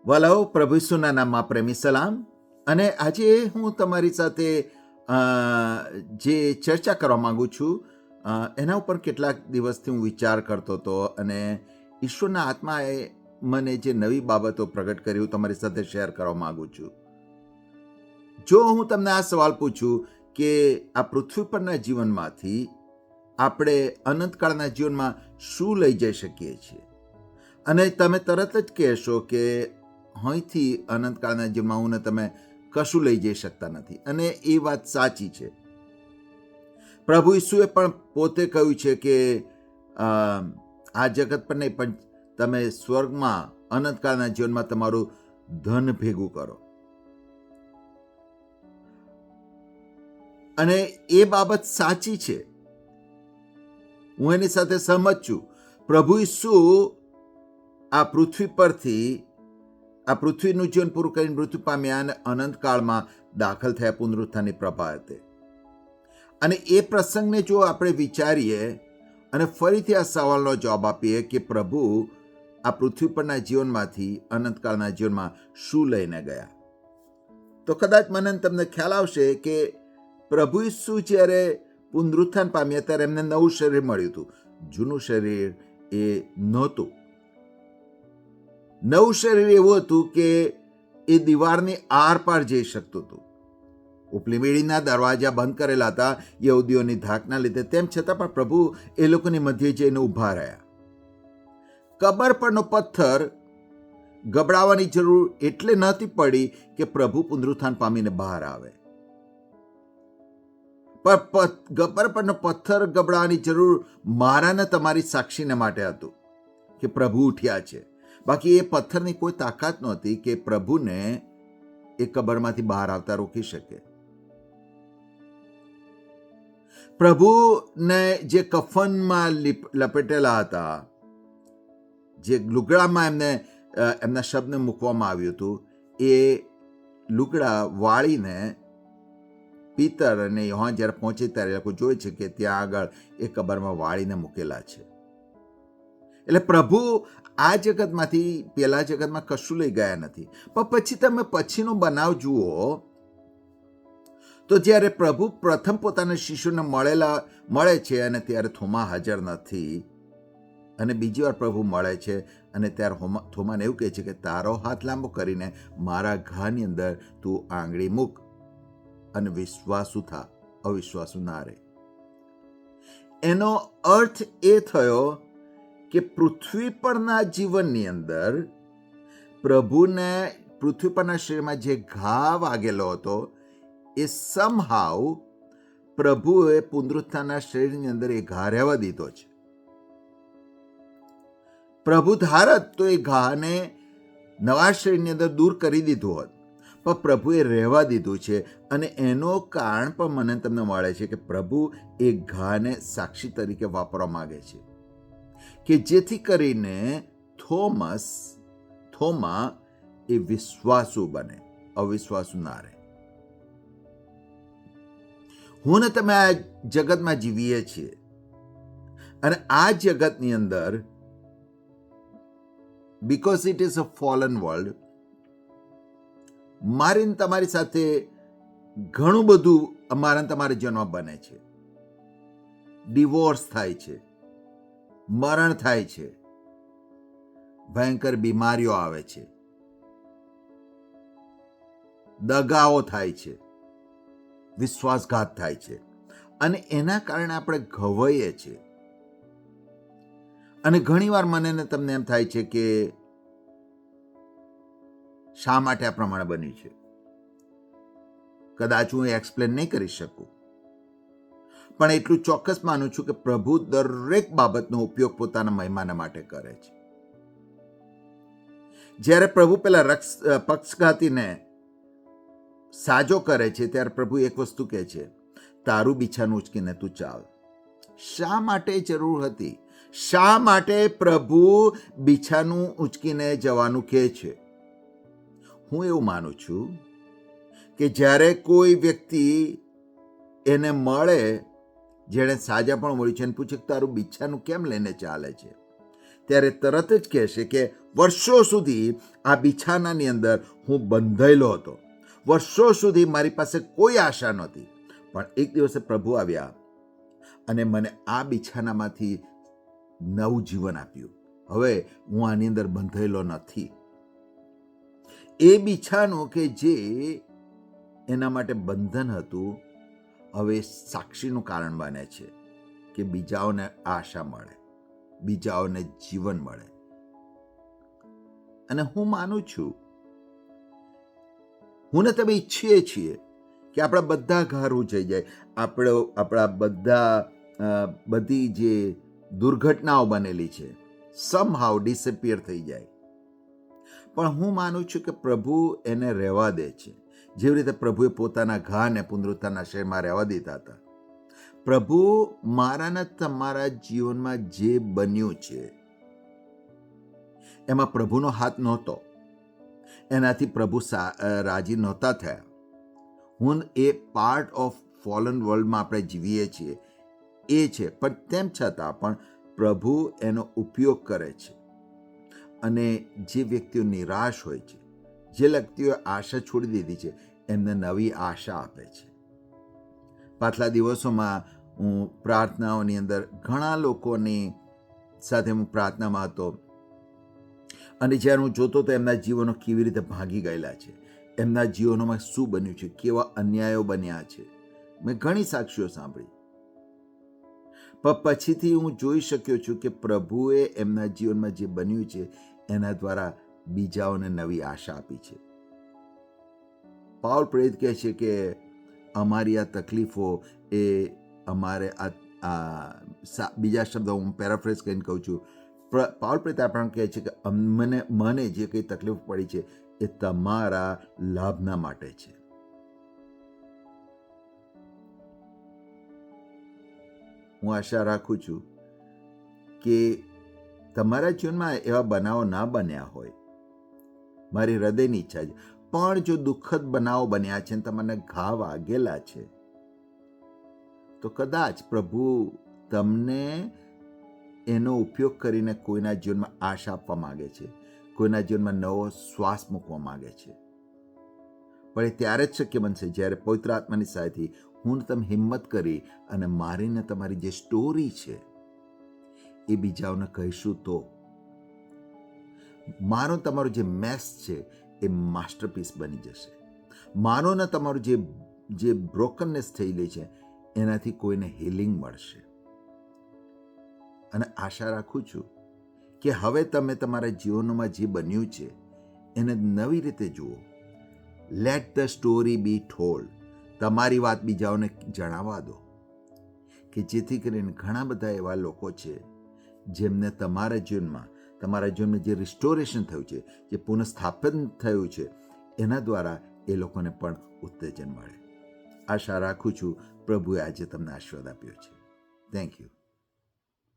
વાલાઓ, પ્રભુ ઈસુના નામમાં પ્રેમી સલામ. અને આજે હું તમારી સાથે જે ચર્ચા કરવા માંગુ છું એના ઉપર કેટલાક દિવસથી હું વિચાર કરતો હતો, અને ઈશ્વરના આત્માએ મને જે નવી બાબતો પ્રગટ કરી તમારી સાથે શેર કરવા માંગુ છું. જો હું તમને આ સવાલ પૂછું કે આ પૃથ્વી પરના જીવનમાંથી આપણે અનંતકાળના જીવનમાં શું લઈ જઈ શકીએ છીએ, અને તમે તરત જ કહેશો કે અહીંથી અનંતકાળના જીવનમાં હું ને તમે કશું લઈ જઈ શકતા નથી, અને એ વાત સાચી છે. પ્રભુ ઈસુએ પણ પોતે કહ્યું છે કે આ જગત પર નહીં, પણ તમે સ્વર્ગમાં અનંતકાળના જીવનમાં તમારું ધન ભેગું કરો. અને એ બાબત સાચી છે, હું એની સાથે સહમત છું. પ્રભુ ઈસુ આ પૃથ્વી પરથી આ પૃથ્વીનું જીવન પૂરું કરીને મૃત્યુ પામ્યા અને અનંતકાળમાં દાખલ થયા પુનરુત્થાનની પ્રભાતે. અને એ પ્રસંગને જો આપણે વિચારીએ અને ફરીથી આ સવાલનો જવાબ આપીએ કે પ્રભુ આ પૃથ્વી પરના જીવનમાંથી અનંતકાળના જીવનમાં શું લઈને ગયા, તો કદાચ મને તમને ખ્યાલ આવશે કે પ્રભુ ઈસુ જ્યારે પુનરુત્થાન પામ્યા ત્યારે એમને નવું શરીર મળ્યું હતું. જૂનું શરીર એ નહોતું. નવું શરીર એવું હતું કે એ દીવારની આર પાર જઈ શકતું હતું. ઉપલી મેળીના દરવાજા બંધ કરેલા હતા યહૂદીઓની ધાકના લીધે, તેમ છતાં પણ પ્રભુ એ લોકોની મધ્યે જઈને ઊભા રહ્યા. કબર પરનો પથ્થર ગબડાવવાની જરૂર એટલે નહોતી પડી કે પ્રભુ પુનરુત્થાન પામીને બહાર આવે, પણ ગબ્બર પરનો પથ્થર ગબડાવવાની જરૂર મારા ને તમારી સાક્ષીને માટે હતું કે પ્રભુ ઉઠ્યા છે. બાકી એ પથ્થરની કોઈ તાકાત નહોતી કે પ્રભુને એ કબરમાંથી બહાર આવતા રોકી શકે. પ્રભુને જે કફનમાં લપેટેલા હતા, જે લુગડામાં એમના શબને મૂકવામાં આવ્યું હતું, એ લુગડા વાળીને પિતર અને યોહાન જ્યારે પહોંચે ત્યારે લોકો જોવે છે કે ત્યાં આગળ એ કબરમાં વાળીને મૂકેલા છે. એટલે પ્રભુ આ જગતમાંથી પેલા જગતમાં કશું લઈ ગયા નથી. પણ પછી તમે પછીનો બનાવ જુઓ તો જ્યારે પ્રભુ પ્રથમ પોતાના શિષ્યોને મળે છે અને ત્યારે થોમા હાજર નથી, અને બીજી વાર પ્રભુ મળે છે અને ત્યારે થોમાને એવું કહે છે કે તારો હાથ લાંબો કરીને મારા ઘાની અંદર તું આંગળી મૂક અને વિશ્વાસુ થા, અવિશ્વાસુ ના રહે. એનો અર્થ એ થયો કે પૃથ્વી પરના જીવનની અંદર પ્રભુને પૃથ્વી પરના શરીરમાં જે ઘા વાગેલો હતો એ સમહાવ પ્રભુએ પુનરુત્થાનના શરીરની અંદર એ ઘા રહેવા દીધો છે. પ્રભુ ધારત તો એ ઘાને નવા શરીરની અંદર દૂર કરી દીધું હોત, પણ પ્રભુએ રહેવા દીધું છે. અને એનો કારણ પણ મને તમને મળે છે કે પ્રભુ એ ઘાને સાક્ષી તરીકે વાપરવા માંગે છે, કે જેથી કરીને થોમા એ વિશ્વાસુ બને, અવિશ્વાસુ ના રહે. હું ને તમે આ જગતમાં જીવીએ છીએ, અને આ જગતની અંદર because it is a fallen world, મારી તમારી સાથે ઘણું બધું અમારા તમારા જીવનમાં બને છે. ડિવોર્સ થાય છે, મરણ થાય છે, ભયંકર બીમારીઓ આવે છે, દગાઓ થાય છે, વિશ્વાસઘાત થાય છે, અને એના કારણે આપણે ઘવાઈએ છીએ. અને ઘણીવાર મને ને તમને એમ થાય છે કે શા માટે આ પ્રમાણે બન્યું છે. કદાચ હું એક્સપ્લેન નહીં કરી શકું, પણ એટલું ચોક્કસ માનું છું કે પ્રભુ દરેક બાબતનો ઉપયોગ પોતાના મહિમાના માટે કરે છે. જ્યારે પ્રભુ પેલા પક્ષઘાતીને સાજો કરે છે ત્યારે પ્રભુ એક વસ્તુ કહે છે, તારું બિછાનું ઉચકીને તું ચાલ. શા માટે જરૂર હતી? શા માટે પ્રભુ બિછાનું ઉચકીને જવાનું કહે છે? હું એવું માનું છું કે જ્યારે કોઈ વ્યક્તિ એને મળે, જેણે સાજા પણ મળ્યું છે, અને પૂછે તારું બિછાનું કેમ લઈને ચાલે છે, ત્યારે તરત જ કહેશે કે વર્ષો સુધી આ બિછાનાની અંદર હું બંધાયેલો હતો, વર્ષો સુધી મારી પાસે કોઈ આશા નહોતી, પણ એક દિવસે પ્રભુ આવ્યા અને મને આ બિછાનામાંથી નવું જીવન આપ્યું. હવે હું આની અંદર બંધાયેલો નથી. એ બિછાનું કે જે એના માટે બંધન હતું, હવે સાક્ષીનું કારણ બને છે કે બીજાઓને આશા મળે, બીજાઓને જીવન મળે. અને હું માનું છું, હું ને તમે ઈચ્છીએ છીએ કે આપણા બધા ઘર ઉજળી જાય, આપણા બધી જે દુર્ઘટનાઓ બનેલી છે સમહાઉ ડિસઅપિયર થઈ જાય. પણ હું માનું છું કે પ્રભુ એને રહેવા દે છે. જેવી રીતે પ્રભુએ પોતાના ઘાને પુનરુત્થાનના શહેરમાં રહેવા દીધા હતા. પ્રભુ મારાના તમારા જીવનમાં જે બન્યું છે એમાં પ્રભુનો હાથ નહોતો, એનાથી પ્રભુ રાજી નહોતા થયા. એ પાર્ટ ઓફ ફોલન વર્લ્ડમાં આપણે જીવીએ છીએ એ છે, પણ તેમ છતાં પણ પ્રભુ એનો ઉપયોગ કરે છે. અને જે વ્યક્તિઓ નિરાશ હોય છે, જે વ્યક્તિઓએ આશા છોડી દીધી છે, એમને નવી આશા આપે છે. પાછલા દિવસોમાં હું પ્રાર્થનાઓની અંદર ઘણા લોકોની સાથે હું પ્રાર્થનામાં હતો, અને જ્યારે હું જોતો તો એમના જીવનો કેવી રીતે ભાગી ગયેલા છે, એમના જીવનોમાં શું બન્યું છે, કેવા અન્યાયો બન્યા છે. મેં ઘણી સાક્ષીઓ સાંભળી, પણ પછીથી હું જોઈ શક્યો છું કે પ્રભુએ એમના જીવનમાં જે બન્યું છે એના દ્વારા બીજાઓને નવી આશા આપી છે. પાઉલ પ્રેરિત કહે છે કે અમારી આ તકલીફો એ અમારે બીજા શબ્દો હું પેરાફ્રેઝ કરીને કહું છું, પાઉલ પ્રેરિત આપણને કહે છે કે મને જે કંઈ તકલીફ પડી છે એ તમારા લાભના માટે છે. હું આશા રાખું છું કે તમારા જીવનમાં એવા બનાવો ના બન્યા હોય, મારી હૃદયની ઈચ્છા છે. પણ જો દુઃખદ બનાવો બન્યા છે અને તમને ઘા વાગેલા છે, તો કદાચ પ્રભુ તમને એનો ઉપયોગ કરીને કોઈના જીવનમાં આશા આપવા માંગે છે, કોઈના જીવનમાં નવો શ્વાસ મૂકવા માંગે છે. પણ એ ત્યારે જ શક્ય બનશે જ્યારે પવિત્ર આત્માની સહાયથી હું તમે હિંમત કરી અને મારીને તમારી જે સ્ટોરી છે એ બીજાઓને કહીશું. તો મારો તમારો જે મેસ છે એ માસ્ટરપીસ બની જશે. માનો ને તમારું જે બ્રોકનનેસ થયેલી છે એનાથી કોઈને હિલિંગ મળશે. અને આશા રાખું છું કે હવે તમે તમારા જીવનોમાં જે બન્યું છે એને નવી રીતે જુઓ. Let the story be told. તમારી વાત બીજાઓને જણાવવા દો, કે જેથી કરીને ઘણા બધા એવા લોકો છે જેમને તમારા જીવનમાં જે રિસ્ટોરેશન થયું છે, જે પુનઃસ્થાપન થયું છે, એના દ્વારા એ લોકોને પણ ઉત્તેજન મળે. આશા રાખું છું પ્રભુએ આજે તમને આશીર્વાદ આપ્યો છે. Thank you.